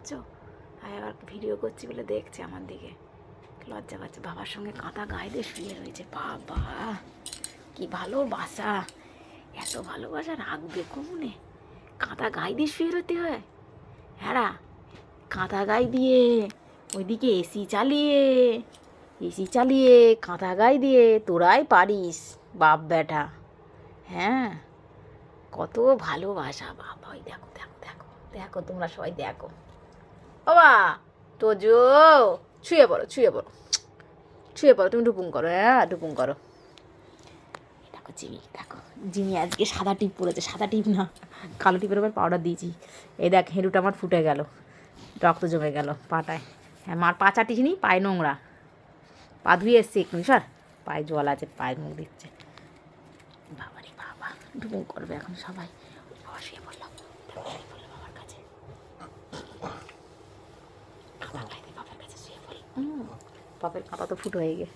পাচ্ছো? আর আবার ভিডিও করছি বলে দেখছে আমার দিকে, লজ্জা পাচ্ছে। বাবার সঙ্গে কাঁথা গায়ে দিয়ে শুয়ে রয়েছে। বাবা কি ভালোবাসা, এত ভালোবাসা রাখবে কমনে? কাঁথা গায়ে দিয়ে শুয়ে রতে হয়? হ্যাঁ, কাঁথা গায়ে দিয়ে, ওইদিকে এসি চালিয়ে কাঁথা গায়ে দিয়ে তোরাই পারিস বাপ বেটা। হ্যাঁ, কত ভালোবাসা বাবা। ওই দেখো দেখো দেখো দেখো, তোমরা সবাই দেখো। বাবা তোজো, ছুঁয়ে পড়ো ছুঁয়ে পড়ো ছুঁয়ে পড়ো, তুমি ডুপুং করো, হ্যাঁ ডুপুং করো। দেখো জিমি, দেখো জিমি আজকে সাদা টিপ পরেছে। সাদা টিপ না, কালো টিপের ওপর পাউডার দিয়েছি। এই দেখ হেঁড়ুটা আমার ফুটে গেল, রক্ত জমে গেল পাটায়। হ্যাঁ, মার পা চাটিসনি, পায়ে নোংরা, পা ধুয়ে এসছে এক্ষুনি। সর, পায়ে জল আছে, পায়ে মুখ দিচ্ছে। বাবা রে বাবা, ডুবুং করবে এখন সবাই। বাবা শুয়ে পড়লাম, শুয়ে পড়লাম বাবার কাছে। বাবার কাছে শুয়ে পড়ল। বাপের কাঁথা তো ফুটো হয়ে গিয়ে